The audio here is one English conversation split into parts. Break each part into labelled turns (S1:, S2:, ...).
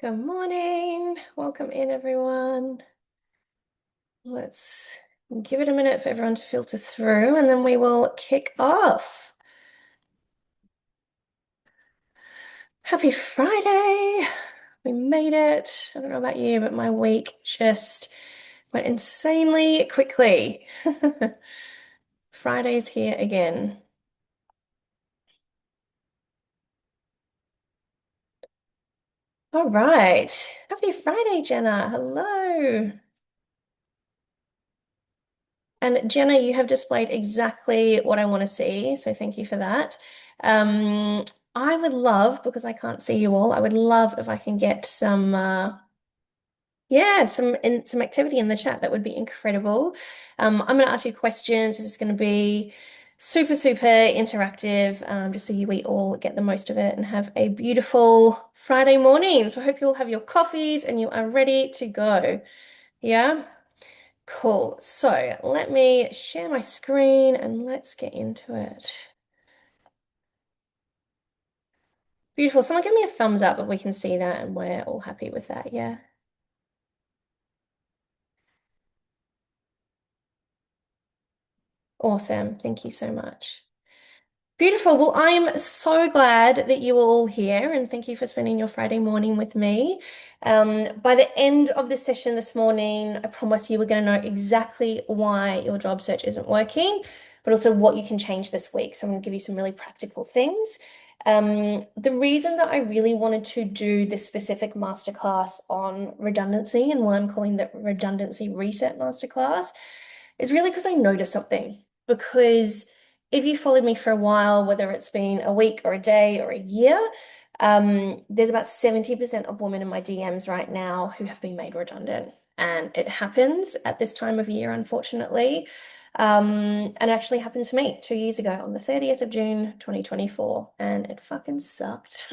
S1: Good morning. Welcome in, everyone. Let's give it a minute for everyone to filter through and then we will kick off. Happy Friday. We made it. I don't know about you, but my week just went insanely quickly. Friday's here again. All right. Happy Friday, Jenna. Hello. And Jenna, you have displayed exactly what I want to see, so thank you for that. Um, I would love, because I can't see you all, I would love if I can get some yeah, some activity in the chat. That would be incredible. I'm going to ask you questions. This is going to be super, super interactive, just so we all get the most of it and have a beautiful Friday morning. So I hope you all have your coffees and you are ready to go. Yeah? Cool. So let me share my screen and let's get into it. Beautiful. Someone give me a thumbs up if we can see that and we're all happy with that. Yeah. Awesome. Thank you so much. Beautiful. Well, I'm so glad that you are all here and thank you for spending your Friday morning with me. By the end of the session this morning, I promise you we're going to know exactly why your job search isn't working, but also what you can change this week. So I'm going to give you some really practical things. The reason that I really wanted to do this specific masterclass on redundancy and why I'm calling the Redundancy Reset Masterclass is really because I noticed something. Because if you followed me for a while, whether it's been a week or a day or a year, there's about 70% of women in my DMs right now who have been made redundant. And it happens at this time of year, unfortunately. And it actually happened to me 2 years ago on the 30th of June, 2024, and it fucking sucked.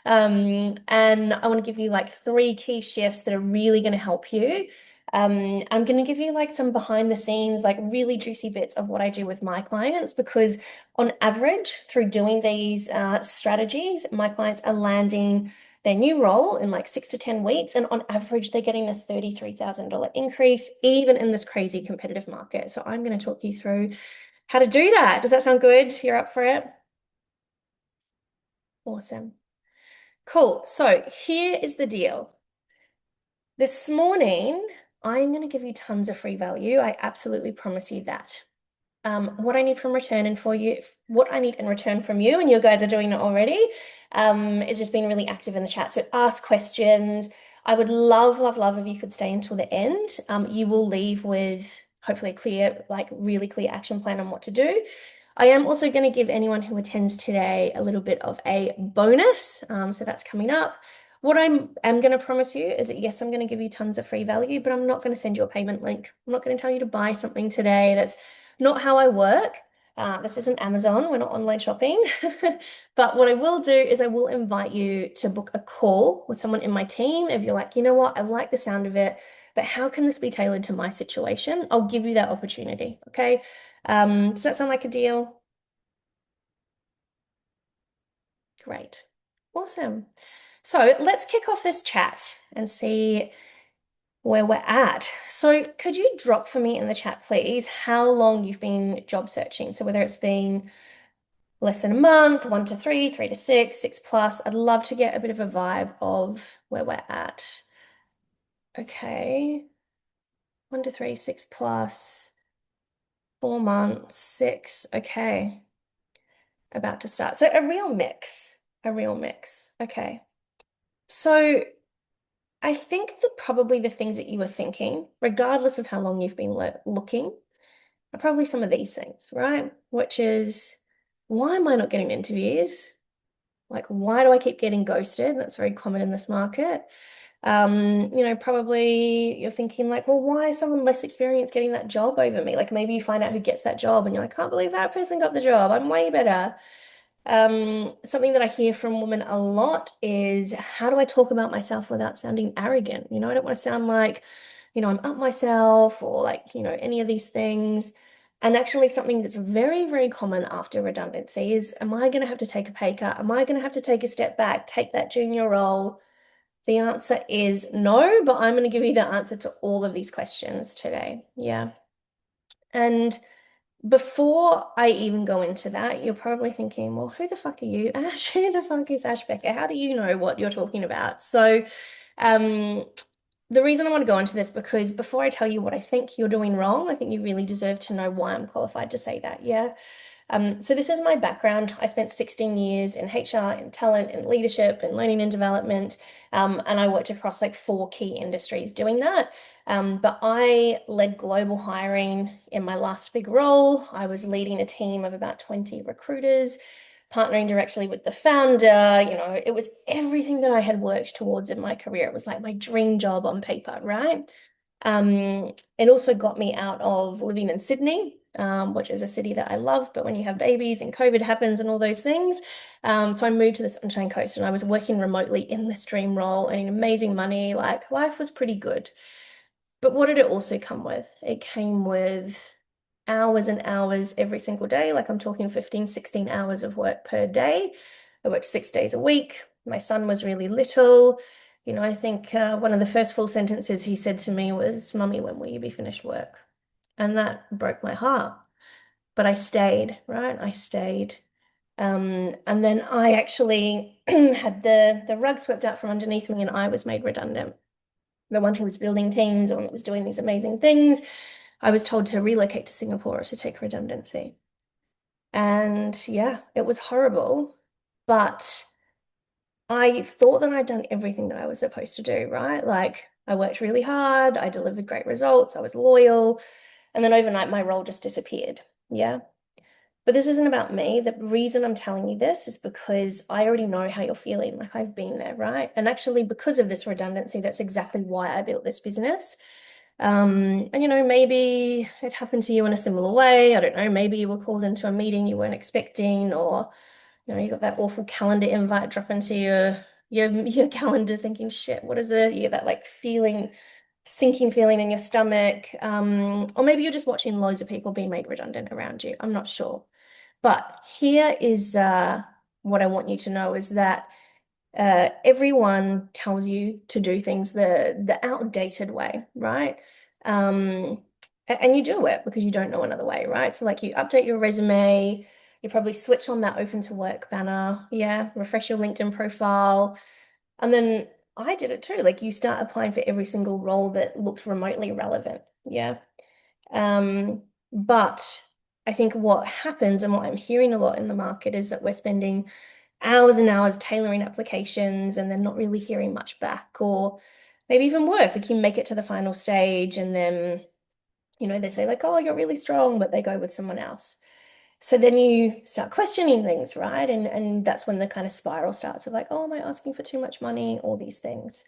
S1: And I want to give you like three key shifts that are really going to help you. I'm going to give you like some behind the scenes, like really juicy bits of what I do with my clients because on average, through doing these strategies, my clients are landing their new role in like 6 to 10 weeks. And on average, they're getting a $33,000 increase, even in this crazy competitive market. So I'm going to talk you through how to do that. Does that sound good? You're up for it? Awesome. Cool. So here is the deal. This morning, I'm going to give you tons of free value. I absolutely promise you that. What I need from return and for you, what I need in return from you, and you guys are doing it already, is just being really active in the chat. So ask questions. I would love, love, love if you could stay until the end. You will leave with hopefully a clear, like really clear action plan on what to do. I am also going to give anyone who attends today a little bit of a bonus. So that's coming up. What am going to promise you is that yes, I'm going to give you tons of free value, but I'm not going to send you a payment link. I'm not going to tell you to buy something today. That's not how I work. This isn't Amazon. We're not online shopping. But what I will do is I will invite you to book a call with someone in my team. If you're like, you know what, I like the sound of it, but how can this be tailored to my situation? I'll give you that opportunity. Okay. Does that sound like a deal? Great. Awesome. So let's kick off this chat and see where we're at. So could you drop for me in the chat, please, how long you've been job searching? So whether it's been less than a month, 1 to 3, 3 to 6, 6 plus. I'd love to get a bit of a vibe of where we're at. Okay. 1 to 3, 6 plus, 4 months, six. Okay. About to start. So a real mix. A real mix. Okay. So I think that probably the things that you were thinking, regardless of how long you've been looking, are probably some of these things, right? Which is, why am I not getting interviews? Like, why do I keep getting ghosted? That's very common in this market. Probably you're thinking like, well, why is someone less experienced getting that job over me? Like maybe you find out who gets that job and you're like, can't believe that person got the job. I'm way better. Something that I hear from women a lot is how do I talk about myself without sounding arrogant? I don't want to sound like, I'm up myself or like, any of these things. And actually, something that's very, very common after redundancy is, am I going to have to take a pay cut? Am I going to have to take a step back, take that junior role? The answer is no, but I'm going to give you the answer to all of these questions today. Yeah. And before I even go into that, you're probably thinking, well, who the fuck are you, Ash? Who the fuck is Ash Becker? How do you know what you're talking about? So, um, the reason I want to go into this because before I tell you what I think you're doing wrong, I think you really deserve to know why I'm qualified to say that. Yeah. So this is my background. I spent 16 years in HR, in talent, in leadership, and learning and development. And I worked across like four key industries doing that. But I led global hiring in my last big role. I was leading a team of about 20 recruiters, partnering directly with the founder. It was everything that I had worked towards in my career. It was like my dream job on paper, right? It also got me out of living in Sydney, which is a city that I love, but when you have babies and COVID happens and all those things, so I moved to the Sunshine Coast and I was working remotely in this dream role, earning amazing money. Like life was pretty good. But what did it also come with? It came with hours and hours every single day. Like I'm talking 15, 16 hours of work per day. I worked 6 days a week. My son was really little. I think one of the first full sentences he said to me was, Mummy, when will you be finished work? And that broke my heart. But I stayed, right? I stayed. And then I actually had the rug swept out from underneath me and I was made redundant. The one who was building teams, the one that was doing these amazing things, I was told to relocate to Singapore to take redundancy. And yeah, it was horrible. But I thought that I'd done everything that I was supposed to do, right? Like I worked really hard, I delivered great results, I was loyal, and then overnight my role just disappeared. Yeah. But this isn't about me. The reason I'm telling you this is because I already know how you're feeling. Like I've been there, right? And actually, because of this redundancy, that's exactly why I built this business. And maybe it happened to you in a similar way. I don't know, maybe you were called into a meeting you weren't expecting, or you got that awful calendar invite drop into your calendar thinking, shit, what is it? You get that like feeling, sinking feeling in your stomach. Or maybe you're just watching loads of people being made redundant around you. I'm not sure. But here is what I want you to know is that everyone tells you to do things the outdated way, right? Um, and you do it because you don't know another way, right? So like you update your resume, you probably switch on that open to work banner, yeah, refresh your LinkedIn profile, and then I did it too. Like you start applying for every single role that looks remotely relevant, yeah. But I think what happens and what I'm hearing a lot in the market is that we're spending hours and hours tailoring applications and then not really hearing much back, or maybe even worse, like you make it to the final stage and then, they say like, oh, you're really strong, but they go with someone else. So then you start questioning things, right? And that's when the kind of spiral starts of like, oh, am I asking for too much money? All these things.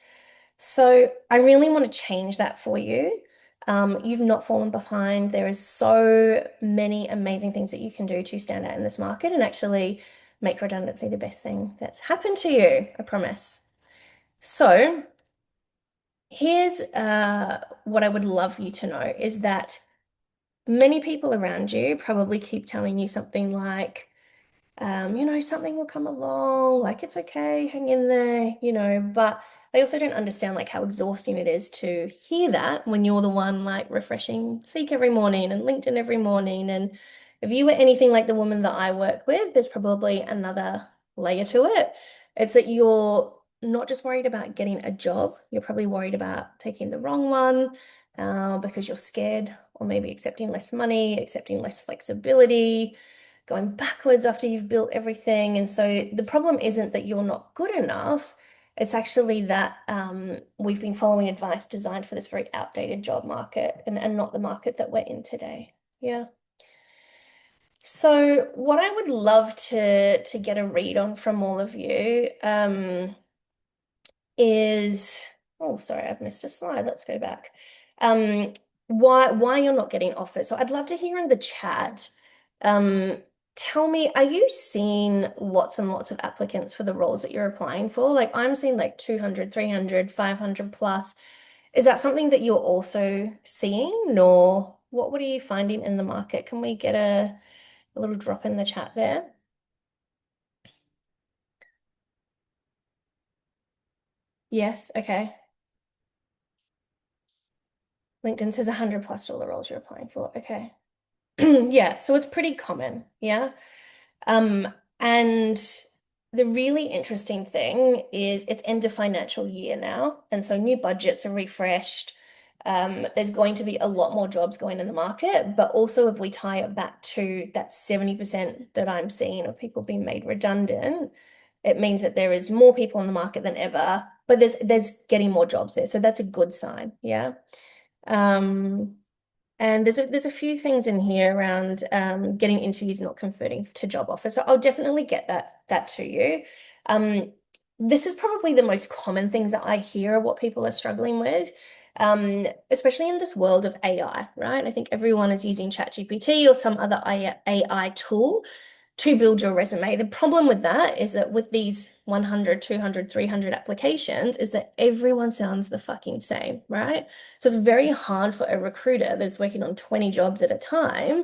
S1: So I really want to change that for you. You've not fallen behind. There is so many amazing things that you can do to stand out in this market and actually make redundancy the best thing that's happened to you, I promise. So here's what I would love you to know is that many people around you probably keep telling you something like, something will come along, like it's okay, hang in there, but they also don't understand like how exhausting it is to hear that when you're the one like refreshing Seek every morning and LinkedIn every morning. And if you were anything like the woman that I work with, there's probably another layer to it. It's that you're not just worried about getting a job, you're probably worried about taking the wrong one, because you're scared, or maybe accepting less money, accepting less flexibility, going backwards after you've built everything. And so the problem isn't that you're not good enough. It's actually that we've been following advice designed for this very outdated job market and not the market that we're in today. Yeah. So what I would love to get a read on from all of you is, oh, sorry, I've missed a slide. Let's go back. Um, why you're not getting offers. So I'd love to hear in the chat. Um, Tell me, are you seeing lots and lots of applicants for the roles that you're applying for? Like I'm seeing like 200, 300, 500 plus. Is that something that you're also seeing, or what are you finding in the market? Can we get a little drop in the chat there? Yes, okay. LinkedIn says 100 plus dollar roles you're applying for. Okay. Yeah, so it's pretty common. Yeah. Um, and the really interesting thing is it's end of financial year now, and so new budgets are refreshed. There's going to be a lot more jobs going in the market, but also if we tie it back to that 70% that I'm seeing of people being made redundant, it means that there is more people on the market than ever, but there's getting more jobs there. So that's a good sign. Yeah. Um, and there's a few things in here around getting interviews not converting to job offers. So I'll definitely get that to you. Um, this is probably the most common things that I hear what people are struggling with, especially in this world of AI, right? I think everyone is using ChatGPT or some other AI tool to build your resume. The problem with that is that with these 100, 200, 300 applications is that everyone sounds the fucking same, right? So it's very hard for a recruiter that's working on 20 jobs at a time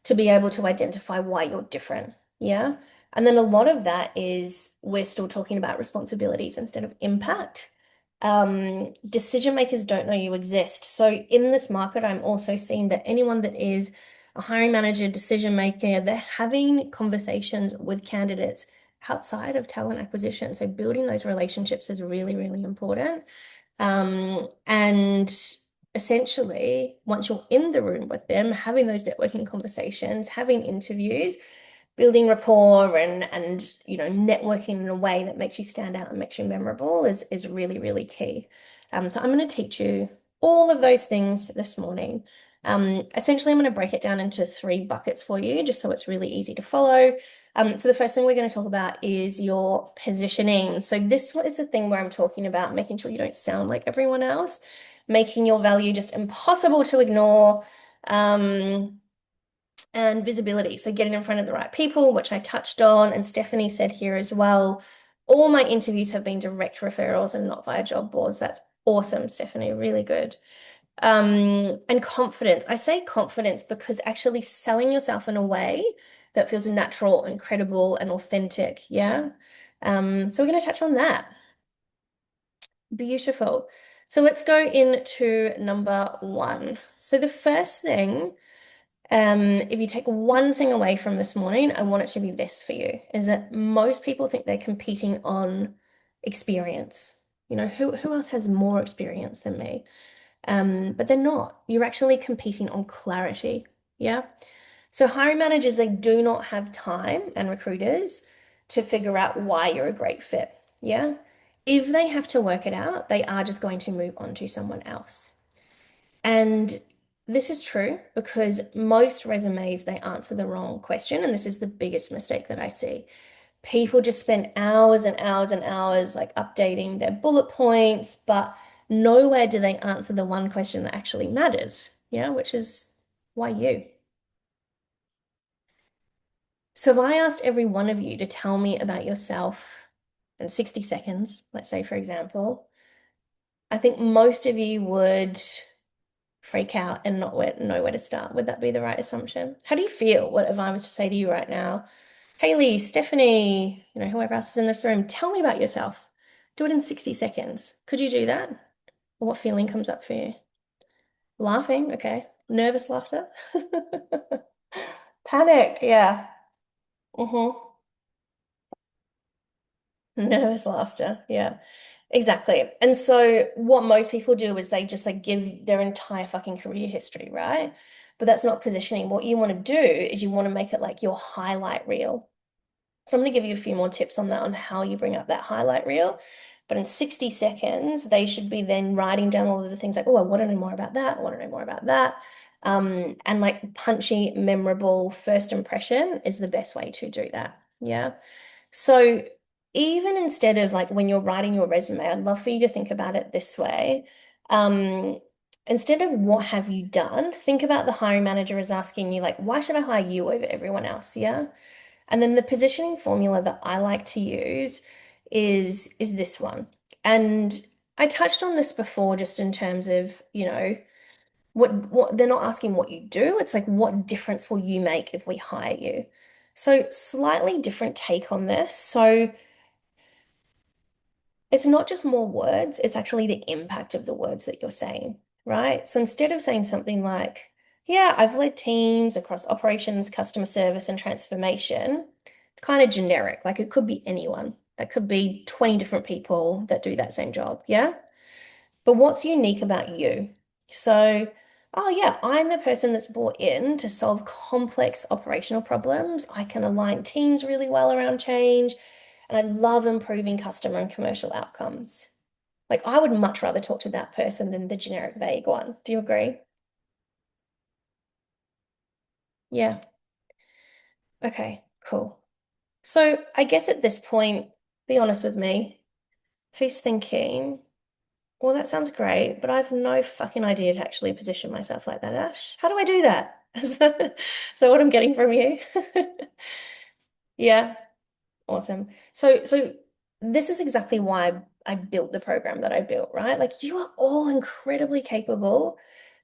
S1: to be able to identify why you're different. Yeah. And then a lot of that is we're still talking about responsibilities instead of impact. Decision makers don't know you exist. So in this market, I'm also seeing that anyone that is a hiring manager, decision maker, they're having conversations with candidates outside of talent acquisition. So building those relationships is really, really important. And essentially, once you're in the room with them, having those networking conversations, having interviews, building rapport and networking in a way that makes you stand out and makes you memorable is really, really key. So I'm going to teach you all of those things this morning. Essentially, I'm going to break it down into three buckets for you, just so it's really easy to follow. So the first thing we're going to talk about is your positioning. So this is the thing where I'm talking about making sure you don't sound like everyone else, making your value just impossible to ignore. And visibility. So getting in front of the right people, which I touched on, and Stephanie said here as well. All my interviews have been direct referrals and not via job boards. That's awesome, Stephanie. Really good. And confidence. I say confidence because actually selling yourself in a way that feels natural and credible and authentic. Yeah. So we're going to touch on that. Beautiful. So let's go into number one. So the first thing, if you take one thing away from this morning, I want it to be this for you, is that most people think they're competing on experience. Who else has more experience than me? But they're not. You're actually competing on clarity. Yeah. So hiring managers, they do not have time, and recruiters, to figure out why you're a great fit. Yeah. If they have to work it out, they are just going to move on to someone else. And this is true because most resumes, they answer the wrong question. And this is the biggest mistake that I see. People just spend hours and hours and hours like updating their bullet points, but nowhere do they answer the one question that actually matters. Yeah, which is why you. So if I asked every one of you to tell me about yourself in 60 seconds, let's say, for example, I think most of you would freak out and not know where to start. Would that be the right assumption? How do you feel? What if I was to say to you right now, Haley, Stephanie, whoever else is in this room, tell me about yourself. Do it in 60 seconds. Could you do that? Or what feeling comes up for you? Laughing, okay. Nervous laughter? Panic, yeah. Mm-hmm. Nervous laughter, yeah. Exactly. And so what most people do is they just like give their entire fucking career history, right? But that's not positioning. What you want to do is you want to make it like your highlight reel. So I'm going to give you a few more tips on that, on how you bring up that highlight reel. But in 60 seconds, they should be then writing down all of the things like, oh, I want to know more about that. I want to know more about that. And like punchy, memorable first impression is the best way to do that. Yeah. So even instead of like when you're writing your resume, I'd love for you to think about it this way. Um, Instead of what have you done, think about the hiring manager is asking you like, why should I hire you over everyone else? Yeah. And then the positioning formula that I like to use is this one. And I touched on this before just in terms of, what they're not asking what you do. It's like, what difference will you make if we hire you? So slightly different take on this. So it's not just more words, it's actually the impact of the words that you're saying, right? So instead of saying something like, yeah, I've led teams across operations, customer service, and transformation, it's kind of generic. Like it could be anyone. That could be 20 different people that do that same job. Yeah. But what's unique about you? So, oh yeah, I'm the person that's brought in to solve complex operational problems. I can align teams really well around change, and I love improving customer and commercial outcomes. Like, I would much rather talk to that person than the generic vague one. Do you agree? Yeah. Okay, cool. So, I guess at this point, be honest with me, who's thinking, well, that sounds great, but I've no fucking idea to actually position myself like that, Ash. How do I do that? So what I'm getting from you. Yeah. Awesome. So this is exactly why I built the program that I built, right? Like you are all incredibly capable,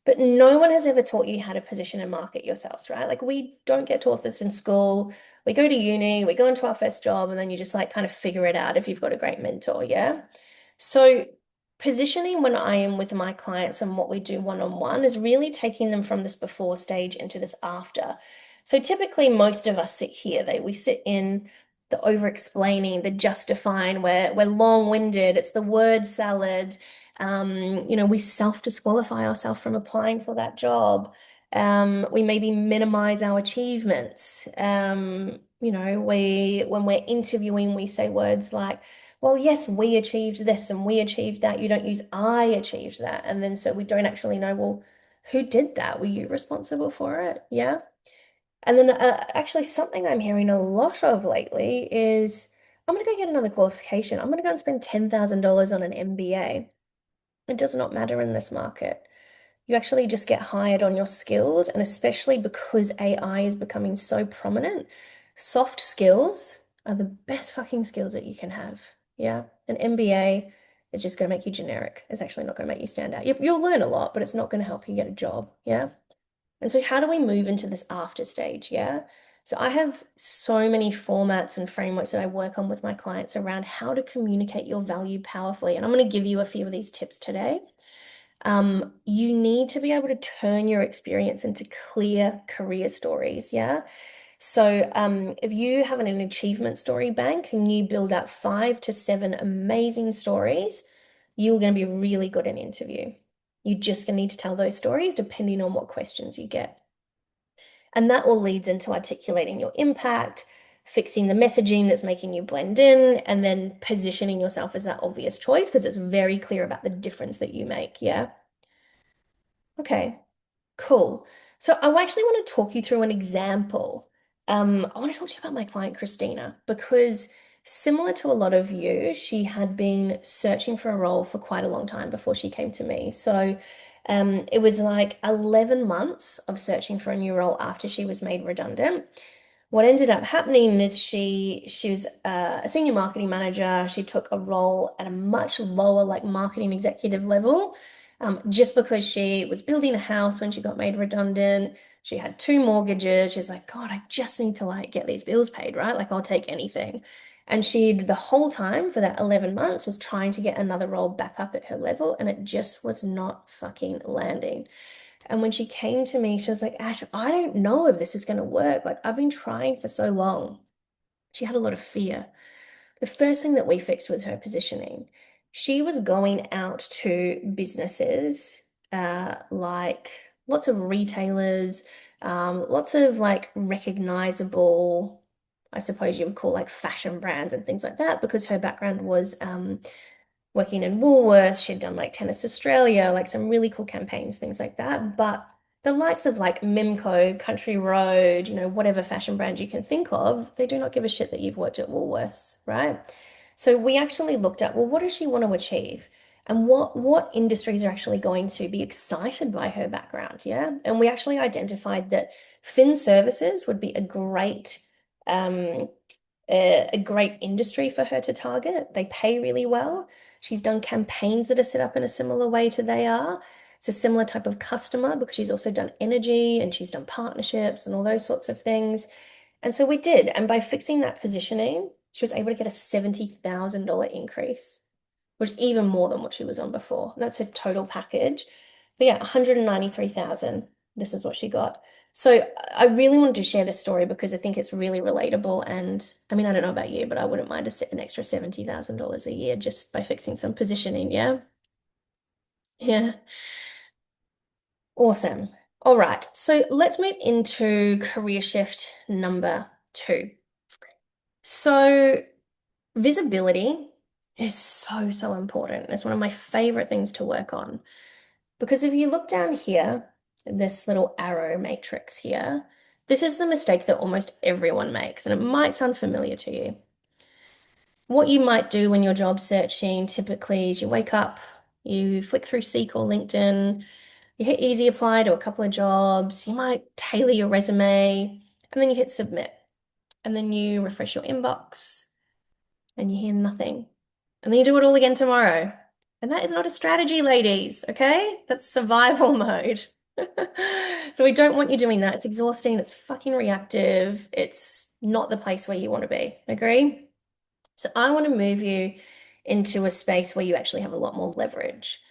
S1: but no one has ever taught you how to position and market yourselves, right? Like we don't get taught this in school. We go to uni, we go into our first job, and then you just like kind of figure it out if you've got a great mentor, yeah? So positioning when I am with my clients and what we do one-on-one is really taking them from this before stage into this after. So typically most of us sit here, we sit in the over-explaining, the justifying, we're long-winded, it's the word salad. We self-disqualify ourselves from applying for that job. We maybe minimize our achievements. When we're interviewing, we say words like, well, yes, we achieved this and we achieved that. You don't use I achieved that. And then so we don't actually know, well, who did that? Were you responsible for it? Yeah. And then actually, something I'm hearing a lot of lately is I'm going to go get another qualification. I'm going to go and spend $10,000 on an MBA. It does not matter in this market. You actually just get hired on your skills, and especially because AI is becoming so prominent, soft skills are the best fucking skills that you can have. Yeah. An MBA is just going to make you generic. It's actually not going to make you stand out. You'll learn a lot, but it's not going to help you get a job. Yeah. And so, how do we move into this after stage? Yeah. So, I have so many formats and frameworks that I work on with my clients around how to communicate your value powerfully. And I'm going to give you a few of these tips today. You need to be able to turn your experience into clear career stories. Yeah. So, if you have an achievement story bank and you build up 5 to 7 amazing stories, you're going to be really good in interview. You're just going to need to tell those stories depending on what questions you get. And that all leads into articulating your impact, fixing the messaging that's making you blend in, and then positioning yourself as that obvious choice because it's very clear about the difference that you make. Yeah. Okay. Cool. So I actually want to talk you through an example. I want to talk to you about my client, Christina, because similar to a lot of you, she had been searching for a role for quite a long time before she came to me. So it was like 11 months of searching for a new role after she was made redundant. What ended up happening is she was a senior marketing manager. She took a role at a much lower like marketing executive level, just because she was building a house when she got made redundant. She had 2 mortgages. She's like, God, I just need to like get these bills paid, right? Like I'll take anything. And she the whole time for that 11 months was trying to get another role back up at her level, and it just was not fucking landing. And when she came to me, she was like, Ash, I don't know if this is going to work. Like, I've been trying for so long. She had a lot of fear. The first thing that we fixed was her positioning. She was going out to businesses, like lots of retailers, lots of like recognizable, I suppose you would call like fashion brands and things like that, because her background was working in Woolworths. She'd done like Tennis Australia, like some really cool campaigns, things like that. But the likes of like Mimco, Country Road, whatever fashion brand you can think of, they do not give a shit that you've worked at Woolworths, right? So we actually looked at, well, what does she want to achieve? And what industries are actually going to be excited by her background, yeah? And we actually identified that fin services would be um, a great industry for her to target. They pay really well. She's done campaigns that are set up in a similar way to they are. It's a similar type of customer because she's also done energy and she's done partnerships and all those sorts of things. And so we did. And by fixing that positioning, she was able to get a $70,000 increase. which is even more than what she was on before. That's her total package. But yeah, 193,000. This is what she got. So I really wanted to share this story because I think it's really relatable. And I mean, I don't know about you, but I wouldn't mind an extra $70,000 a year just by fixing some positioning. Yeah. Yeah. Awesome. All right. So let's move into career shift number two. So visibility is so, so important. It's one of my favorite things to work on. Because if you look down here, this little arrow matrix here, this is the mistake that almost everyone makes, and it might sound familiar to you. What you might do when you're job searching typically is you wake up, you flick through Seek or LinkedIn, you hit easy apply to a couple of jobs, you might tailor your resume, and then you hit submit. And then you refresh your inbox and you hear nothing. And then you do it all again tomorrow. And that is not a strategy, ladies, okay? That's survival mode. So we don't want you doing that. It's exhausting, it's fucking reactive, it's not the place where you want to be. Agree? So I want to move you into a space where you actually have a lot more leverage.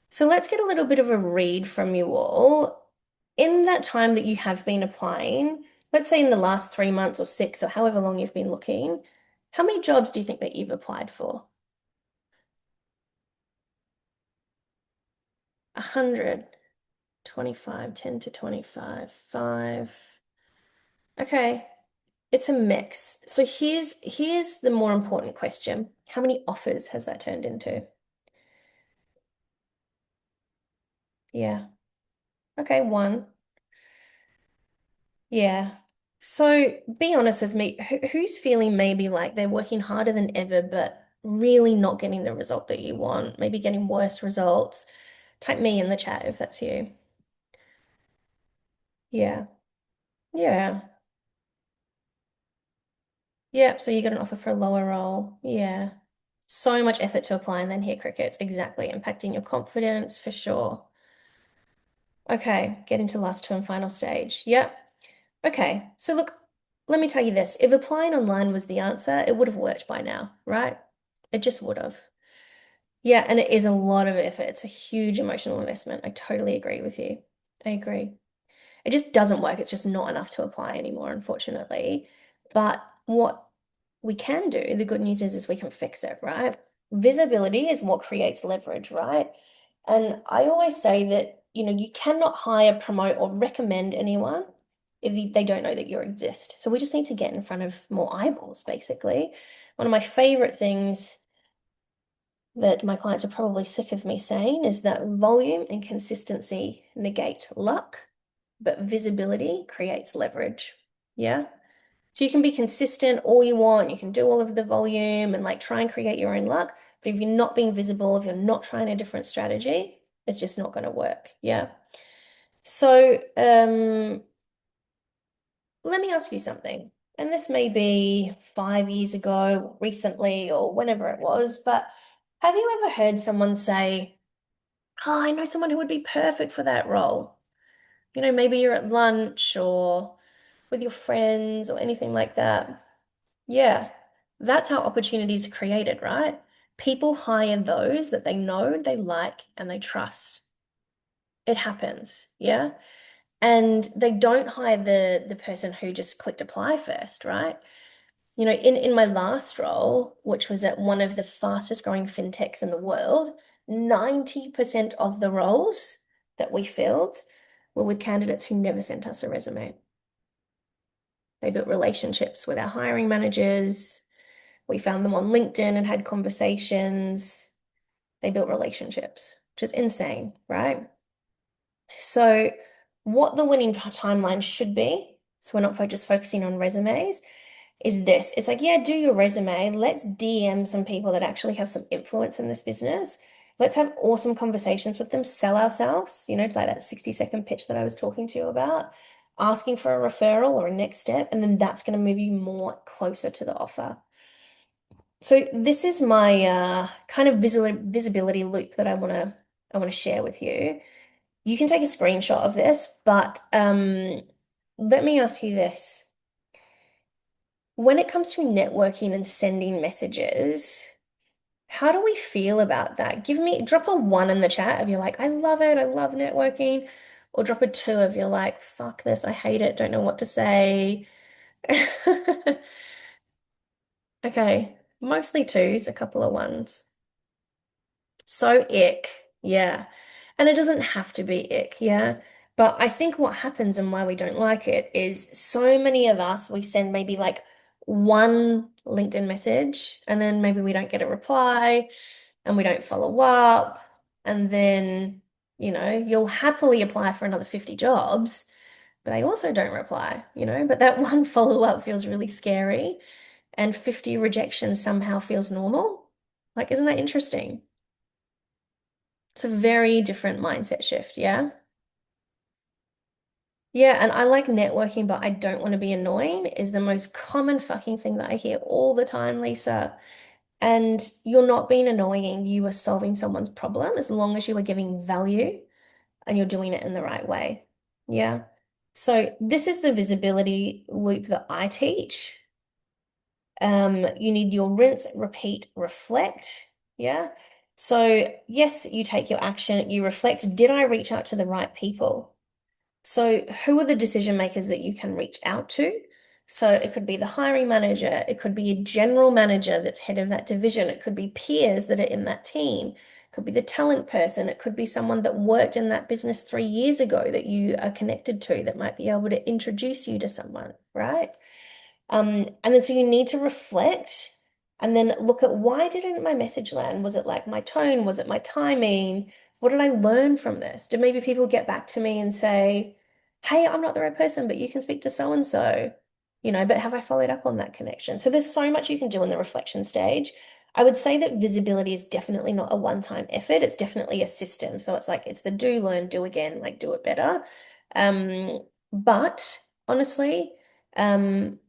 S1: So let's get a little bit of a read from you all. In that time that you have been applying, let's say in the last 3 months or six or however long you've been looking, how many jobs do you think that you've applied for? 100, 25, 10 to 25, 5. Okay, it's a mix. So here's the more important question. How many offers has that turned into? Yeah. Okay, one. Yeah. So be honest with me. Who's feeling maybe like they're working harder than ever, but really not getting the result that you want, maybe getting worse results? Type me in the chat if that's you. Yeah. Yeah. Yeah. So you got an offer for a lower role. Yeah. So much effort to apply and then hear crickets. Exactly. Impacting your confidence for sure. Okay. Getting to last two and final stage. Yep. Okay. So look, let me tell you this. If applying online was the answer, it would have worked by now, right? It just would have. Yeah, and it is a lot of effort. It's a huge emotional investment. I totally agree with you. I agree. It just doesn't work. It's just not enough to apply anymore, unfortunately. But what we can do, the good news is we can fix it, right? Visibility is what creates leverage, right? And I always say that, you cannot hire, promote, or recommend anyone if they don't know that you exist. So we just need to get in front of more eyeballs, basically. One of my favorite things that my clients are probably sick of me saying is that volume and consistency negate luck, but visibility creates leverage. Yeah. So you can be consistent all you want, you can do all of the volume and like try and create your own luck. But if you're not being visible, if you're not trying a different strategy, it's just not going to work. Yeah. So let me ask you something. And this may be 5 years ago, recently, or whenever it was, but have you ever heard someone say, "Oh, I know someone who would be perfect for that role"? Maybe you're at lunch or with your friends or anything like that. Yeah, that's how opportunities are created, right? People hire those that they know, they like, and they trust. It happens, yeah? And they don't hire the person who just clicked apply first, right? In my last role, which was at one of the fastest growing fintechs in the world, 90% of the roles that we filled were with candidates who never sent us a resume. They built relationships with our hiring managers. We found them on LinkedIn and had conversations. They built relationships, which is insane, right? So, what the winning timeline should be, so we're not just focusing on resumes, is this. It's like, yeah, do your resume. Let's DM some people that actually have some influence in this business. Let's have awesome conversations with them, sell ourselves, like that 60-second pitch that I was talking to you about, asking for a referral or a next step, and then that's going to move you more closer to the offer. So this is my kind of visibility loop that I want to share with you. You can take a screenshot of this, but let me ask you this. When it comes to networking and sending messages, How do we feel about that? Drop a one in the chat if you're like, I love it, I love networking, or drop a two if you're like, fuck this, I hate it, don't know what to say. Okay, mostly twos, a couple of ones. So ick, yeah. And it doesn't have to be ick, yeah. But I think what happens and why we don't like it is so many of us, we send maybe like one LinkedIn message and then maybe we don't get a reply and we don't follow up. And then, you'll happily apply for another 50 jobs, but they also don't reply. But that one follow-up feels really scary and 50 rejections somehow feels normal. Like, isn't that interesting? It's a very different mindset shift, yeah? Yeah, and I like networking, but I don't want to be annoying is the most common fucking thing that I hear all the time, Lisa. And you're not being annoying, you are solving someone's problem as long as you are giving value and you're doing it in the right way. Yeah. So this is the visibility loop that I teach. You need your rinse, repeat, reflect. Yeah. So yes, you take your action, you reflect, did I reach out to the right people? So, who are the decision makers that you can reach out to? So, it could be the hiring manager, it could be a general manager that's head of that division, it could be peers that are in that team, it could be the talent person, it could be someone that worked in that business 3 years ago that you are connected to that might be able to introduce you to someone, right? And then so you need to reflect and then look at why didn't my message land? Was it like my tone? Was it my timing? What did I learn from this? Did maybe people get back to me and say, hey, I'm not the right person, but you can speak to so and so, but have I followed up on that connection? So there's so much you can do in the reflection stage. I would say that visibility is definitely not a one-time effort. It's definitely a system. So it's like it's the do, learn, do again, like do it better. But honestly, um,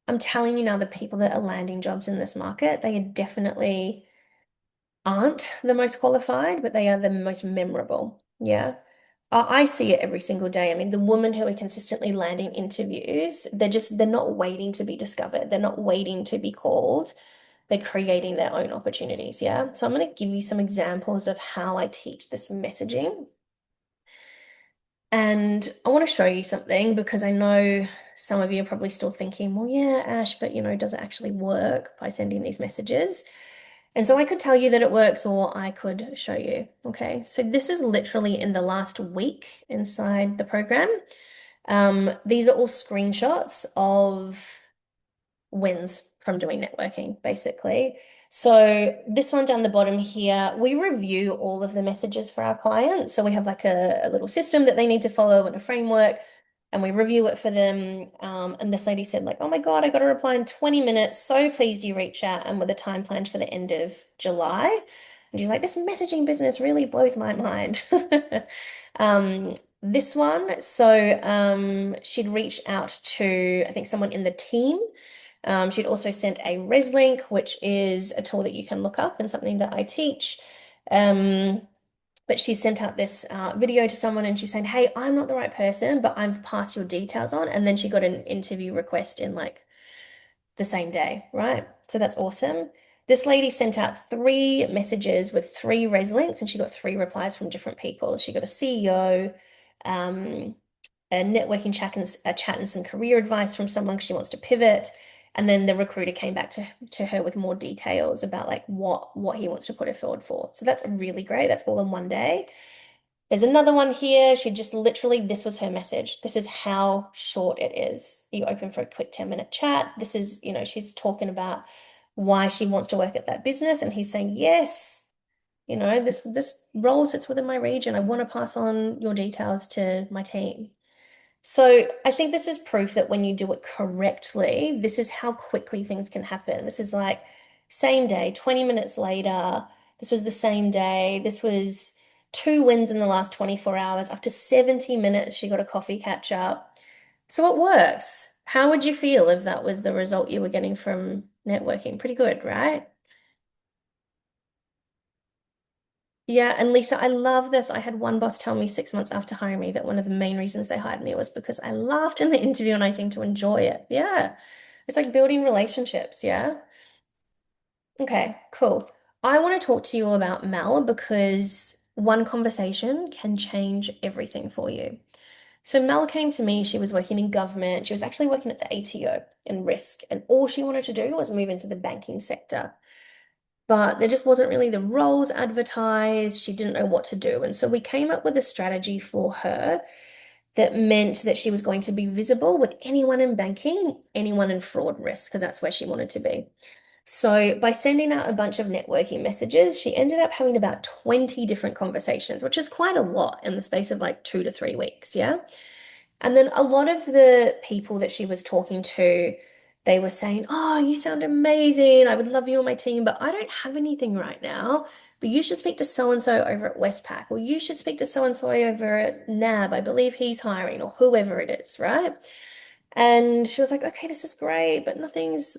S1: I'm telling you now, the people that are landing jobs in this market, they are definitely aren't the most qualified, but they are the most memorable. Yeah. I see it every single day. I mean, the women who are consistently landing interviews, they're not waiting to be discovered. They're not waiting to be called. They're creating their own opportunities. Yeah. So I'm going to give you some examples of how I teach this messaging. And I want to show you something because I know some of you are probably still thinking, well, yeah, Ash, but does it actually work by sending these messages? And so I could tell you that it works, or I could show you. Okay, so this is literally in the last week inside the program. These are all screenshots of wins from doing networking, basically. So this one down the bottom here, we review all of the messages for our clients. So we have like a little system that they need to follow and a framework, and we review it for them. And this lady said, like, oh my God, I got a reply in 20 minutes. So pleased you reach out, and with a time planned for the end of July. And she's like, this messaging business really blows my mind. This one, so she'd reached out to, I think, someone in the team. She'd also sent a ResLink, which is a tool that you can look up and something that I teach. Um, but she sent out this video to someone and she's saying, hey, I'm not the right person, but I've passed your details on. And then she got an interview request in like the same day, right? So that's awesome. This lady sent out 3 messages with 3 ResLinks and she got 3 replies from different people. She got a CEO, um, a networking chat and some career advice from someone 'cause she wants to pivot. And then the recruiter came back to her with more details about like what he wants to put her forward for. So that's really great. That's all in one day. There's another one here. She just literally, this was her message. This is how short it is. You open for a quick 10-minute chat. This is, she's talking about why she wants to work at that business. And he's saying, yes, this role sits within my region. I want to pass on your details to my team. So I think this is proof that when you do it correctly, this is how quickly things can happen. This is like same day, 20 minutes later. This was the same day. This was 2 wins in the last 24 hours. After 70 minutes, she got a coffee catch up. So it works. How would you feel if that was the result you were getting from networking? Pretty good, right? Yeah, and Lisa, I love this. I had one boss tell me 6 months after hiring me that one of the main reasons they hired me was because I laughed in the interview and I seemed to enjoy it. Yeah. It's like building relationships. Yeah. Okay, cool. I want to talk to you about Mel because one conversation can change everything for you. So Mel came to me, she was working in government, she was actually working at the ATO in risk, and all she wanted to do was move into the banking sector. But there just wasn't really the roles advertised. She didn't know what to do. And so we came up with a strategy for her that meant that she was going to be visible with anyone in banking, anyone in fraud risk, because that's where she wanted to be. So by sending out a bunch of networking messages, she ended up having about 20 different conversations, which is quite a lot in the space of like 2 to 3 weeks. Yeah. And then a lot of the people that she was talking to, they were saying, "Oh, you sound amazing. I would love you on my team, but I don't have anything right now. But you should speak to so and so over at Westpac, or you should speak to so and so over at NAB. I believe he's hiring, or whoever it is, right?" And she was like, "Okay, this is great, but nothing's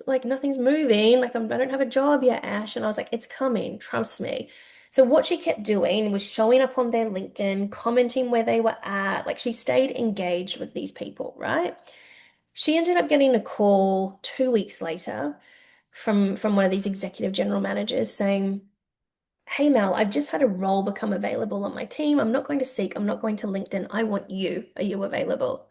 S1: moving. Like I don't have a job yet, Ash." And I was like, "It's coming, trust me." So what she kept doing was showing up on their LinkedIn, commenting where they were at. Like she stayed engaged with these people, right? She ended up getting a call 2 weeks later from one of these executive general managers saying, "Hey Mel, I've just had a role become available on my team. I'm not going to Seek, I'm not going to LinkedIn. I want you. Are you available?"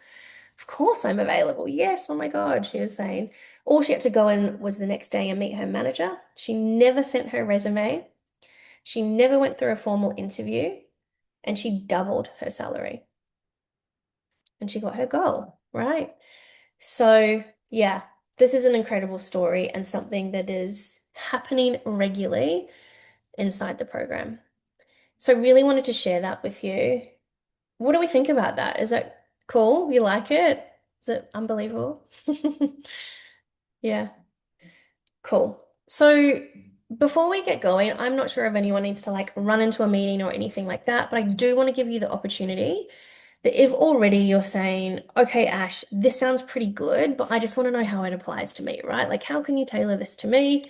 S1: Of course I'm available. Yes, oh my God, she was saying. All she had to go in was the next day and meet her manager. She never sent her resume. She never went through a formal interview, and she doubled her salary and she got her goal, right? So, yeah, this is an incredible story and something that is happening regularly inside the program. So, I really wanted to share that with you. What do we think about that? Is that cool? You like it? Is it unbelievable? Yeah, cool. So before we get going, I'm not sure if anyone needs to like run into a meeting or anything like that, but I do want to give you the opportunity that if already you're saying, "Okay, Ash, this sounds pretty good, but I just want to know how it applies to me," right? Like, how can you tailor this to me?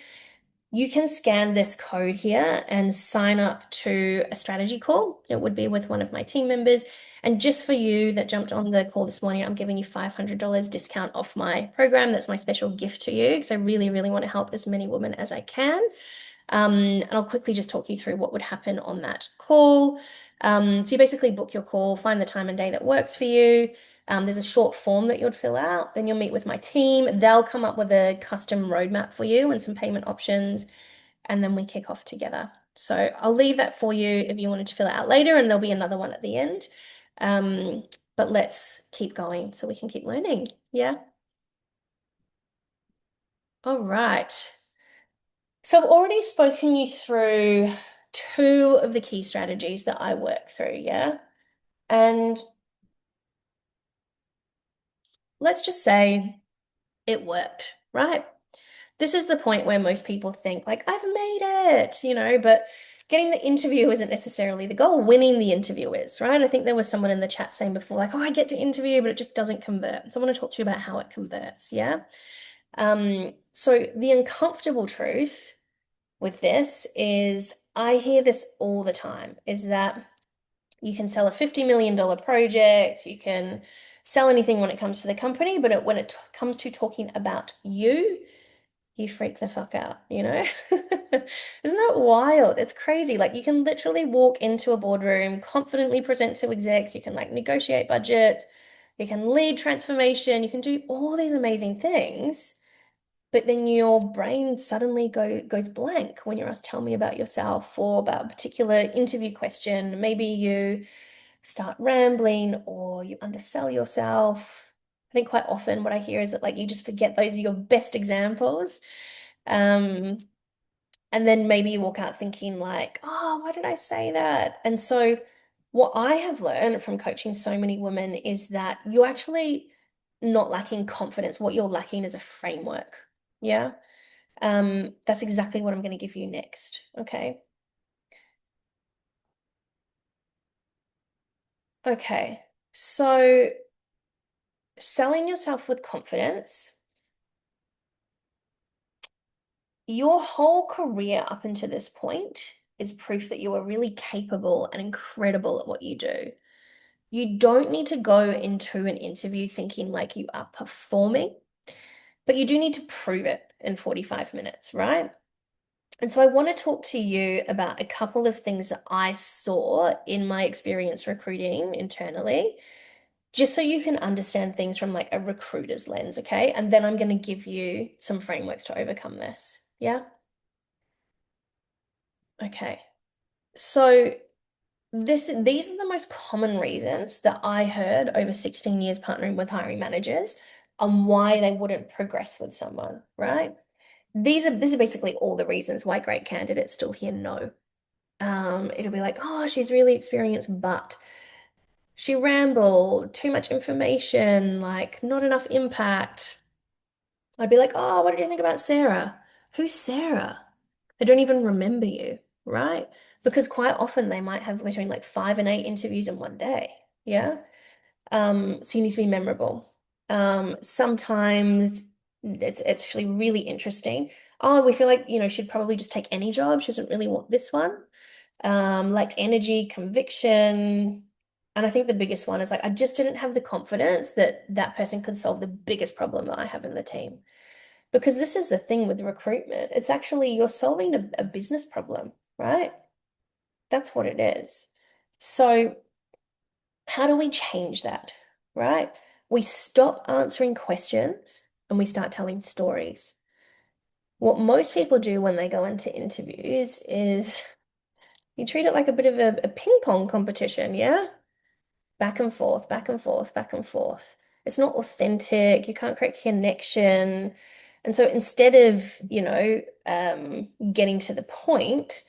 S1: You can scan this code here and sign up to a strategy call. It would be with one of my team members. And just for you that jumped on the call this morning, I'm giving you $500 discount off my program. That's my special gift to you because I really, really want to help as many women as I can. And I'll quickly just talk you through what would happen on that call. So you basically book your call, find the time and day that works for you. There's a short form that you'd fill out. Then you'll meet with my team. They'll come up with a custom roadmap for you and some payment options, and then we kick off together. So I'll leave that for you if you wanted to fill it out later, and there'll be another one at the end. But let's keep going so we can keep learning. Yeah. All right. So I've already spoken you through two of the key strategies that I work through, yeah? And let's just say it worked, right? This is the point where most people think, like, "I've made it, but getting the interview isn't necessarily the goal. Winning the interview is, right? I think there was someone in the chat saying before, like, "Oh, I get to interview, but it just doesn't convert." So I want to talk to you about how it converts, yeah? So the uncomfortable truth with this is I hear this all the time, is that you can sell a $50 million project, you can sell anything when it comes to the company, but when it comes to talking about you freak the fuck out, you know? Isn't that wild? It's crazy. Like you can literally walk into a boardroom, confidently present to execs, you can like negotiate budgets, you can lead transformation, you can do all these amazing things, but then your brain suddenly goes blank when you're asked, "Tell me about yourself," or about a particular interview question. Maybe you start rambling or you undersell yourself. I think quite often what I hear is that like you just forget those are your best examples. Um, and then maybe you walk out thinking like, "Oh, why did I say that?" And so what I have learned from coaching so many women is that you're actually not lacking confidence. What you're lacking is a framework. Yeah. That's exactly what I'm going to give you next. Okay. Okay. So selling yourself with confidence, your whole career up until this point is proof that you are really capable and incredible at what you do. You don't need to go into an interview thinking like you are performing, but you do need to prove it in 45 minutes, right? And so I want to talk to you about a couple of things that I saw in my experience recruiting internally, just so you can understand things from like a recruiter's lens, okay? And then I'm going to give you some frameworks to overcome this. Yeah? Okay. So these are the most common reasons that I heard over 16 years partnering with hiring managers on why they wouldn't progress with someone, right? These are basically all the reasons why great candidates still hear no. It'll be like, oh, she's really experienced, but she rambled, too much information, like not enough impact. I'd be like, oh, what did you think about Sarah? Who's Sarah? They don't even remember you, right? Because quite often they might have between like 5 and 8 interviews in one day. Yeah. So you need to be memorable. Sometimes it's actually really interesting. Oh, we feel like, she'd probably just take any job. She doesn't really want this one. Lacked energy, conviction. And I think the biggest one is like, I just didn't have the confidence that that person could solve the biggest problem that I have in the team. Because this is the thing with recruitment. It's actually you're solving a business problem, right? That's what it is. So, how do we change that, right? We stop answering questions and we start telling stories. What most people do when they go into interviews is you treat it like a bit of a ping pong competition, yeah? Back and forth, back and forth, back and forth. It's not authentic. You can't create connection. And so instead of, getting to the point,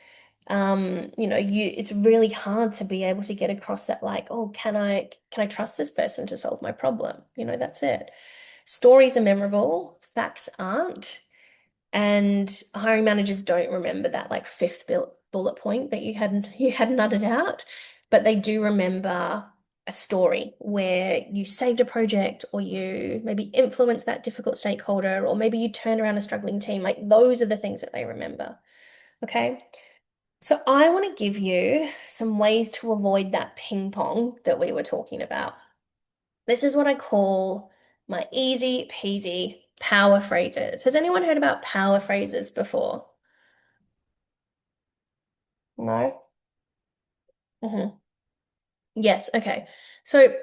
S1: it's really hard to be able to get across that like, oh, can I trust this person to solve my problem? That's it. Stories are memorable, facts aren't. And hiring managers don't remember that like fifth bullet point that you had nutted out, but they do remember a story where you saved a project or you maybe influenced that difficult stakeholder or maybe you turned around a struggling team. Like those are the things that they remember. Okay. So I want to give you some ways to avoid that ping pong that we were talking about. This is what I call my easy peasy power phrases. Has anyone heard about power phrases before? No? Hmm. Yes, okay. So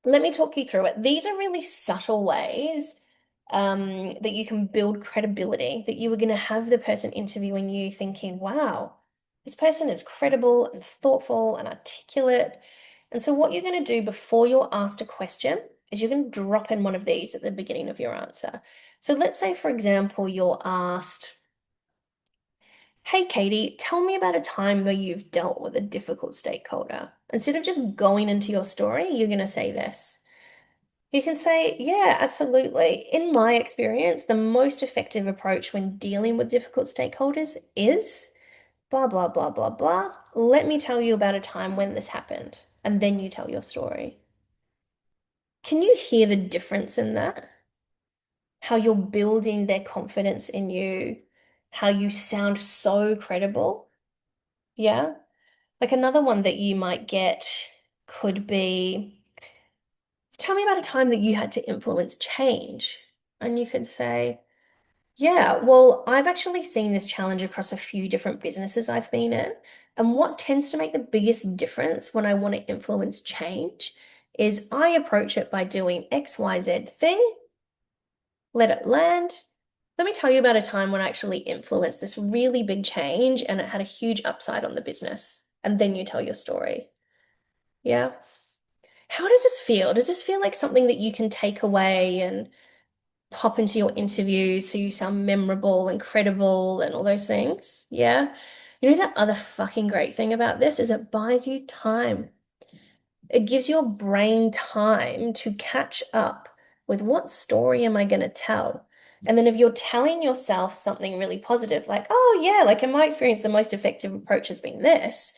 S1: let me talk you through it. These are really subtle ways that you can build credibility, that you are going to have the person interviewing you thinking, wow, this person is credible and thoughtful and articulate. And so, what you're going to do before you're asked a question is you're going to drop in one of these at the beginning of your answer. So, let's say, for example, you're asked, hey, Katie, tell me about a time where you've dealt with a difficult stakeholder. Instead of just going into your story, you're going to say this. You can say, yeah, absolutely. In my experience, the most effective approach when dealing with difficult stakeholders is blah, blah, blah, blah, blah. Let me tell you about a time when this happened. And then you tell your story. Can you hear the difference in that? How you're building their confidence in you, how you sound so credible. Yeah. Like another one that you might get could be, tell me about a time that you had to influence change. And you could say, yeah, well, I've actually seen this challenge across a few different businesses I've been in. And what tends to make the biggest difference when I want to influence change is I approach it by doing XYZ thing, let it land. Let me tell you about a time when I actually influenced this really big change and it had a huge upside on the business. And then you tell your story. Yeah. How does this feel? Does this feel like something that you can take away and pop into your interviews so you sound memorable and credible and all those things? Yeah. You know, that other fucking great thing about this is it buys you time. It gives your brain time to catch up with what story am I going to tell? And then if you're telling yourself something really positive, like, oh yeah, like in my experience, the most effective approach has been this,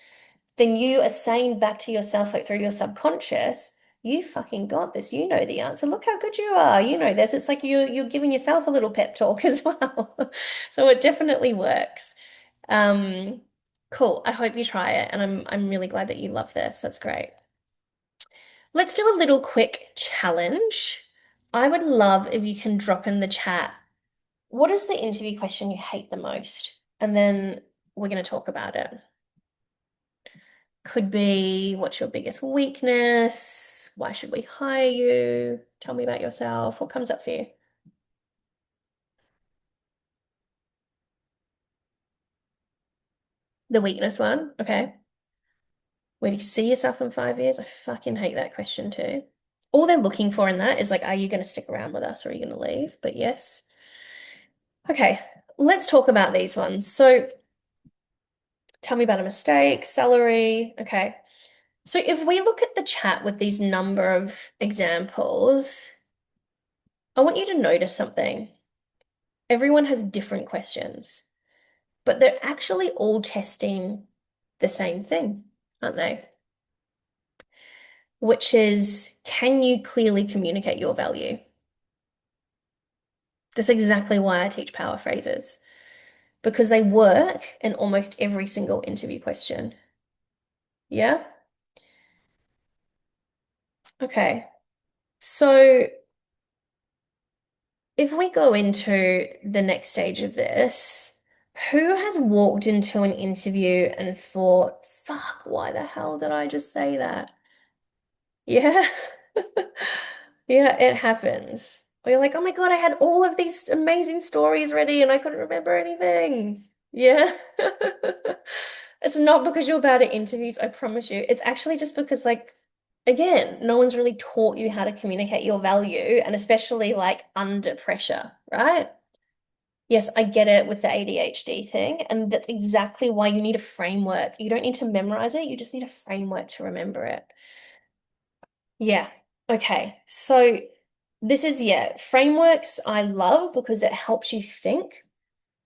S1: then you are saying back to yourself, like through your subconscious, you fucking got this. You know the answer. Look how good you are. You know this. It's like you're giving yourself a little pep talk as well. So it definitely works. Um, cool. I hope you try it, and I'm really glad that you love this. That's great. Let's do a little quick challenge. I would love if you can drop in the chat. What is the interview question you hate the most? and then we're going to talk about it. Could be, what's your biggest weakness? Why should we hire you? Tell me about yourself. What comes up for you? The weakness one. Okay. Where do you see yourself in 5 years? I fucking hate that question too. All they're looking for in that is like, are you going to stick around with us or are you going to leave? But yes. Okay, let's talk about these ones. So tell me about a mistake, salary. Okay. So if we look at the chat with these number of examples, I want you to notice something. Everyone has different questions, but they're actually all testing the same thing, aren't they? Which is, can you clearly communicate your value? That's exactly why I teach power phrases, because they work in almost every single interview question. Yeah? Okay. So if we go into the next stage of this, who has walked into an interview and thought, fuck, why the hell did I just say that? Yeah. Yeah, it happens. Or you're like, oh my God, I had all of these amazing stories ready and I couldn't remember anything. Yeah. It's not because you're bad at interviews, I promise you. It's actually just because, like, again, no one's really taught you how to communicate your value and especially like under pressure, right? Yes, I get it with the ADHD thing. And that's exactly why you need a framework. You don't need to memorize it, you just need a framework to remember it. Yeah. Okay. So this is, yeah, frameworks I love because it helps you think,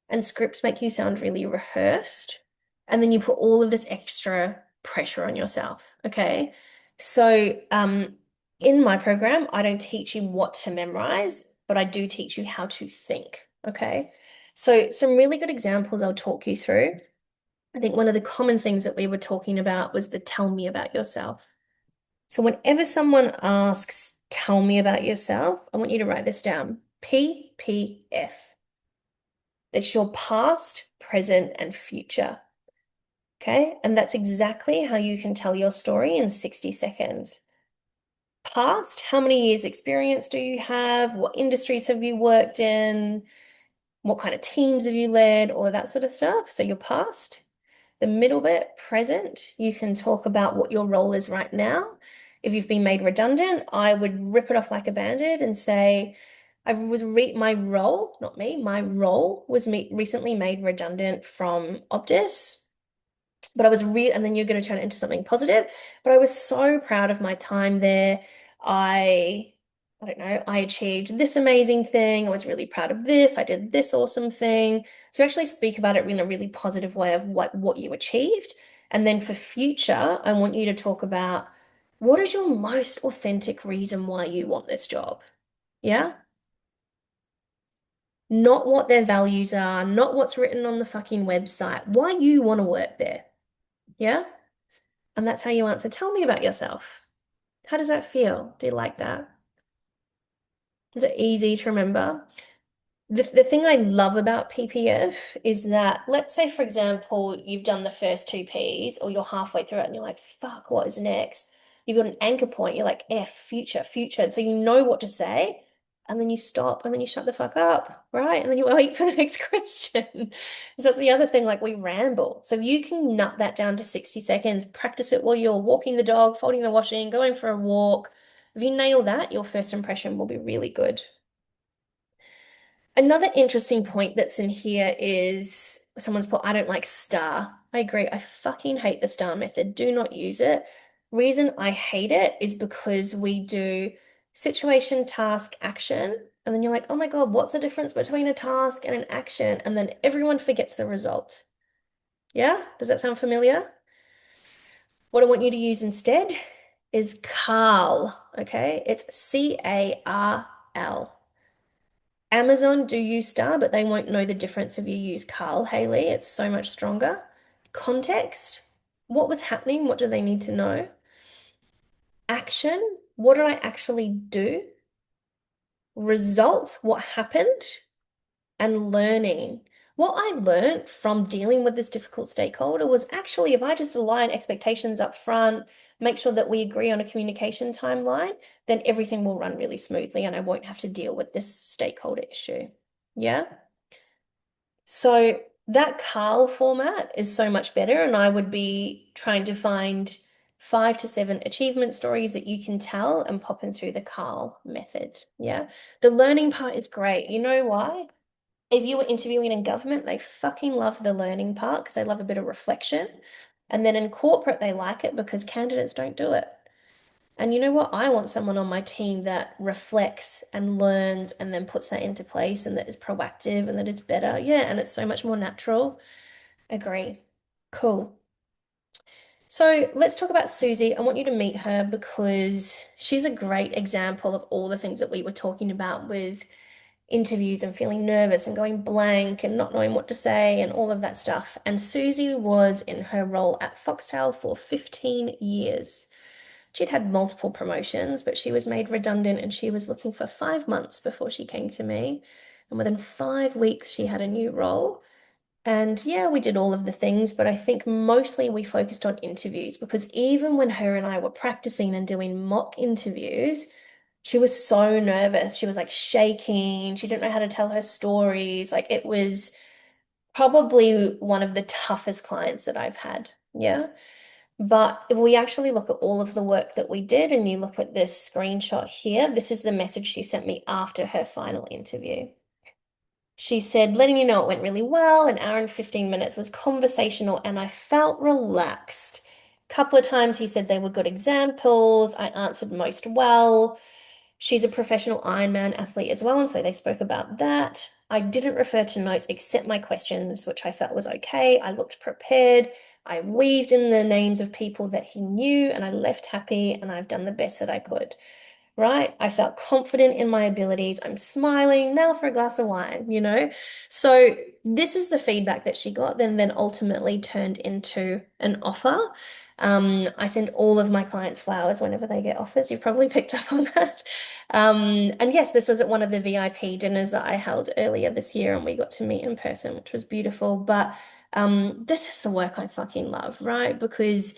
S1: and scripts make you sound really rehearsed. And then you put all of this extra pressure on yourself. Okay. So, in my program, I don't teach you what to memorize, but I do teach you how to think. Okay. So, some really good examples I'll talk you through. I think one of the common things that we were talking about was the tell me about yourself. So whenever someone asks, tell me about yourself, I want you to write this down. PPF. It's your past, present, and future. Okay. And that's exactly how you can tell your story in 60 seconds. Past, how many years experience do you have? What industries have you worked in? What kind of teams have you led? All of that sort of stuff. So your past. The middle bit, present, you can talk about what your role is right now. If you've been made redundant, I would rip it off like a band-aid and say, my role, not me, my role was recently made redundant from Optus, but I was real, and then you're going to turn it into something positive. But I was so proud of my time there. I, I don't know, I achieved this amazing thing. I was really proud of this. I did this awesome thing. So actually speak about it in a really positive way of what you achieved. And then for future, I want you to talk about what is your most authentic reason why you want this job? Yeah? Not what their values are, not what's written on the fucking website, why you want to work there. Yeah? And that's how you answer. Tell me about yourself. How does that feel? Do you like that? Is it easy to remember? The thing I love about PPF is that, let's say, for example, you've done the first two Ps or you're halfway through it and you're like, fuck, what is next? You've got an anchor point. You're like, F, future, future. So you know what to say. And then you stop and then you shut the fuck up, right? And then you wait for the next question. So that's the other thing, like we ramble. So you can nut that down to 60 seconds, practice it while you're walking the dog, folding the washing, going for a walk. If you nail that, your first impression will be really good. Another interesting point that's in here is someone's put, I don't like star. I agree. I fucking hate the star method. Do not use it. Reason I hate it is because we do situation, task, action. And then you're like, oh my God, what's the difference between a task and an action? And then everyone forgets the result. Yeah? Does that sound familiar? What I want you to use instead is Carl. Okay? It's Carl. Amazon do use star, but they won't know the difference if you use Carl Haley. It's so much stronger. Context. What was happening? What do they need to know? Action. What did I actually do? Result. What happened? And learning. What I learned from dealing with this difficult stakeholder was actually if I just align expectations up front, make sure that we agree on a communication timeline, then everything will run really smoothly and I won't have to deal with this stakeholder issue. Yeah. So that Carl format is so much better, and I would be trying to find 5 to 7 achievement stories that you can tell and pop into the Carl method. Yeah. The learning part is great. You know why? If you were interviewing in government, they fucking love the learning part because they love a bit of reflection. And then in corporate, they like it because candidates don't do it. And you know what? I want someone on my team that reflects and learns and then puts that into place and that is proactive and that is better. Yeah, and it's so much more natural. Agree. Cool. So let's talk about Susie. I want you to meet her because she's a great example of all the things that we were talking about with interviews and feeling nervous and going blank and not knowing what to say and all of that stuff. And Susie was in her role at Foxtel for 15 years. She'd had multiple promotions, but she was made redundant and she was looking for 5 months before she came to me. And within 5 weeks, she had a new role. And yeah, we did all of the things, but I think mostly we focused on interviews because even when her and I were practicing and doing mock interviews, she was so nervous. She was like shaking. She didn't know how to tell her stories. Like it was probably one of the toughest clients that I've had. Yeah. But if we actually look at all of the work that we did, and you look at this screenshot here, this is the message she sent me after her final interview. She said, letting you know it went really well. An hour and 15 minutes was conversational, and I felt relaxed. A couple of times he said they were good examples. I answered most well. She's a professional Ironman athlete as well, and so they spoke about that. I didn't refer to notes except my questions, which I felt was okay. I looked prepared. I weaved in the names of people that he knew, and I left happy, and I've done the best that I could. Right? I felt confident in my abilities. I'm smiling now for a glass of wine, you know? So this is the feedback that she got, then ultimately turned into an offer. I send all of my clients flowers whenever they get offers. You've probably picked up on that. And yes, this was at one of the VIP dinners that I held earlier this year, and we got to meet in person, which was beautiful. But this is the work I fucking love, right? Because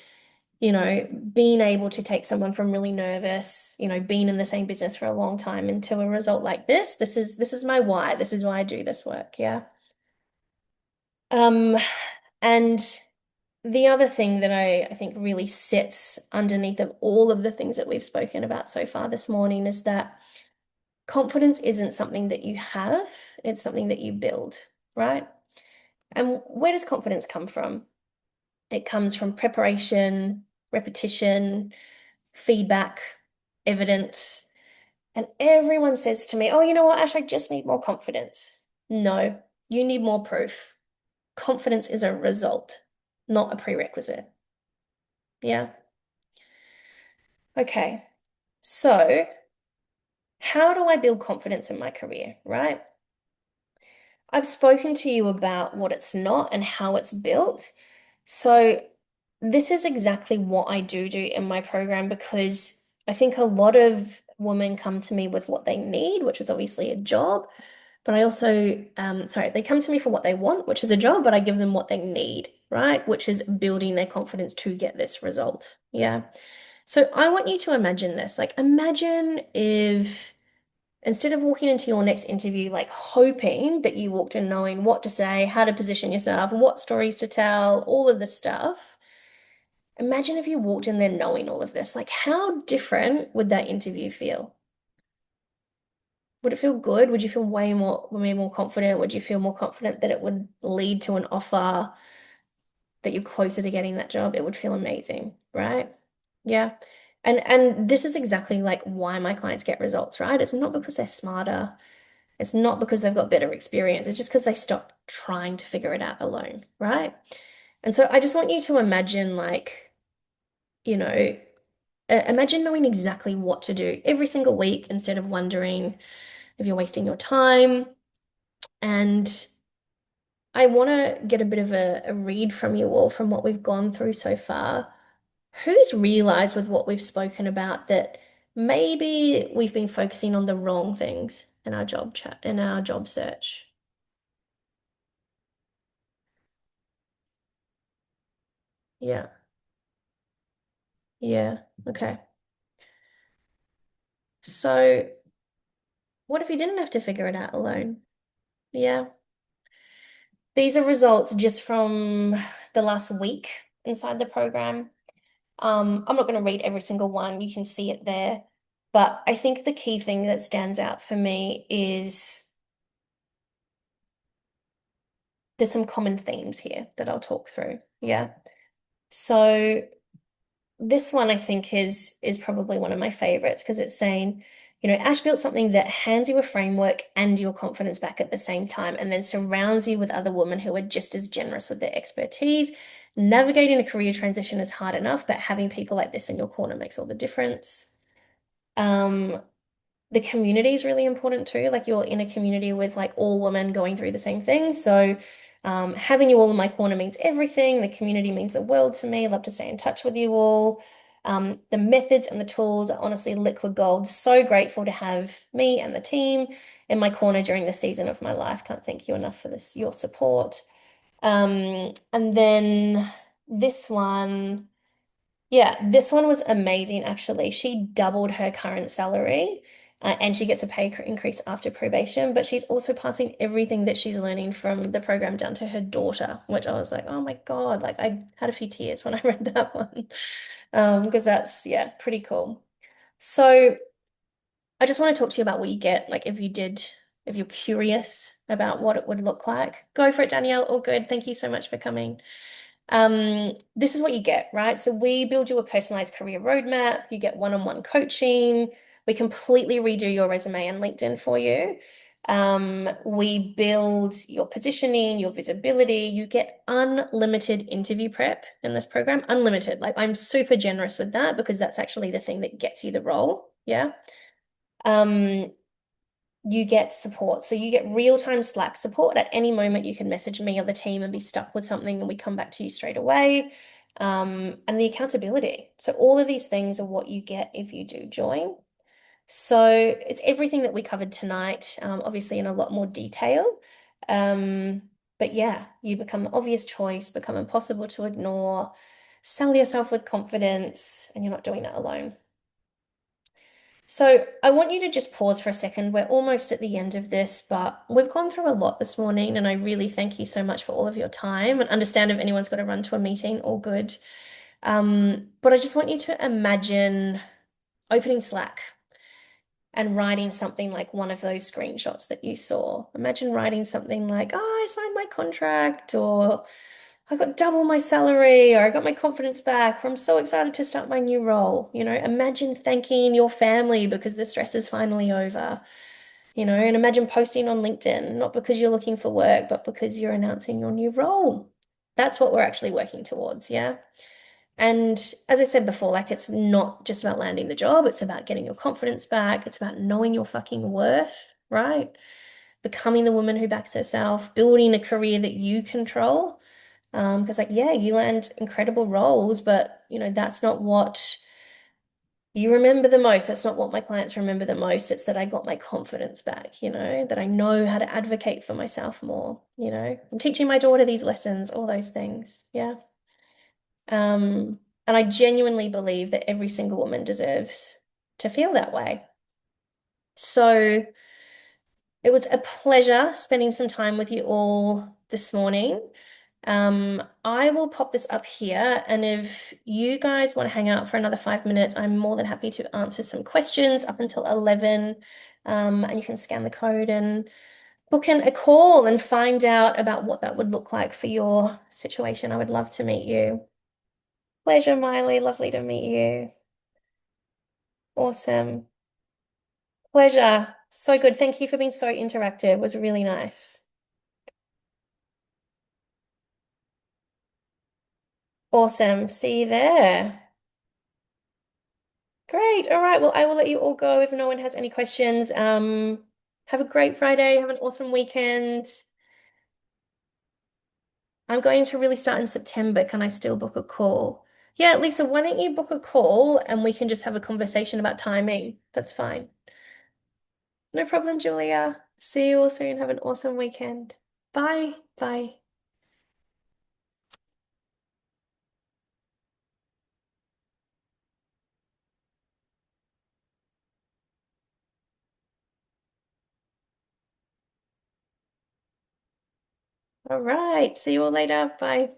S1: being able to take someone from really nervous, being in the same business for a long time into a result like this is my why. This is why I do this work. Yeah. Um, and the other thing that I think really sits underneath of all of the things that we've spoken about so far this morning is that confidence isn't something that you have, it's something that you build, right? And where does confidence come from? It comes from preparation, repetition, feedback, evidence. And everyone says to me, oh, you know what, Ash, I just need more confidence. No, you need more proof. Confidence is a result, not a prerequisite. Yeah. Okay. So, how do I build confidence in my career, right? I've spoken to you about what it's not and how it's built. So, this is exactly what I do in my program because I think a lot of women come to me with what they need, which is obviously a job. But I also, sorry, they come to me for what they want, which is a job, but I give them what they need, right? Which is building their confidence to get this result. Yeah. So I want you to imagine this. Like, imagine if instead of walking into your next interview, like hoping that you walked in knowing what to say, how to position yourself, what stories to tell, all of this stuff. Imagine if you walked in there knowing all of this. Like, how different would that interview feel? Would it feel good? Would you feel way more confident? Would you feel more confident that it would lead to an offer, that you're closer to getting that job? It would feel amazing, right? Yeah. And this is exactly like why my clients get results, right? It's not because they're smarter. It's not because they've got better experience. It's just because they stop trying to figure it out alone, right? And so I just want you to imagine like, you know, imagine knowing exactly what to do every single week instead of wondering if you're wasting your time. And I want to get a bit of a read from you all from what we've gone through so far. Who's realized with what we've spoken about that maybe we've been focusing on the wrong things in our job chat, in our job search? Yeah. Yeah. Okay. So what if you didn't have to figure it out alone? Yeah. These are results just from the last week inside the program. I'm not going to read every single one. You can see it there. But I think the key thing that stands out for me is there's some common themes here that I'll talk through. Yeah. So this one I think is probably one of my favorites because it's saying, Ash built something that hands you a framework and your confidence back at the same time, and then surrounds you with other women who are just as generous with their expertise. Navigating a career transition is hard enough, but having people like this in your corner makes all the difference. Um, the community is really important too. Like you're in a community with like all women going through the same thing. So having you all in my corner means everything. The community means the world to me. Love to stay in touch with you all. The methods and the tools are honestly liquid gold. So grateful to have me and the team in my corner during the season of my life. Can't thank you enough for this, your support. And then this one. Yeah, this one was amazing, actually. She doubled her current salary and she gets a increase after probation, but she's also passing everything that she's learning from the program down to her daughter, which I was like, oh my God, like I had a few tears when I read that one. Because that's, yeah, pretty cool. So I just want to talk to you about what you get, like if you're curious about what it would look like, go for it, Danielle. All good. Thank you so much for coming. This is what you get, right? So we build you a personalized career roadmap. You get one-on-one coaching. We completely redo your resume and LinkedIn for you. We build your positioning, your visibility. You get unlimited interview prep in this program. Unlimited. Like I'm super generous with that because that's actually the thing that gets you the role. Yeah. Um, you get support. So you get real-time Slack support. At any moment, you can message me or the team and be stuck with something, and we come back to you straight away. And the accountability. So all of these things are what you get if you do join. So it's everything that we covered tonight, obviously in a lot more detail. Um, but yeah, you become the obvious choice, become impossible to ignore, sell yourself with confidence, and you're not doing it alone. So I want you to just pause for a second. We're almost at the end of this, but we've gone through a lot this morning, and I really thank you so much for all of your time and understand if anyone's got to run to a meeting, all good. But I just want you to imagine opening Slack and writing something like one of those screenshots that you saw. Imagine writing something like, oh, I signed my contract, or I got double my salary, or I got my confidence back, or I'm so excited to start my new role. Imagine thanking your family because the stress is finally over, and imagine posting on LinkedIn, not because you're looking for work, but because you're announcing your new role. That's what we're actually working towards, yeah? And as I said before, like it's not just about landing the job, it's about getting your confidence back, it's about knowing your fucking worth, right? Becoming the woman who backs herself, building a career that you control. Because like, yeah, you land incredible roles, but that's not what you remember the most. That's not what my clients remember the most. It's that I got my confidence back, that I know how to advocate for myself more. I'm teaching my daughter these lessons, all those things. Yeah. And I genuinely believe that every single woman deserves to feel that way. So it was a pleasure spending some time with you all this morning. I will pop this up here, and if you guys want to hang out for another 5 minutes, I'm more than happy to answer some questions up until 11. And you can scan the code and book in a call and find out about what that would look like for your situation. I would love to meet you. Pleasure, Miley. Lovely to meet you. Awesome. Pleasure. So good. Thank you for being so interactive. It was really nice. Awesome. See you there. Great. All right. Well, I will let you all go if no one has any questions. Have a great Friday. Have an awesome weekend. I'm going to really start in September. Can I still book a call? Yeah, Lisa, why don't you book a call and we can just have a conversation about timing? That's fine. No problem, Julia. See you all soon. Have an awesome weekend. Bye. Bye. All right. See you all later. Bye.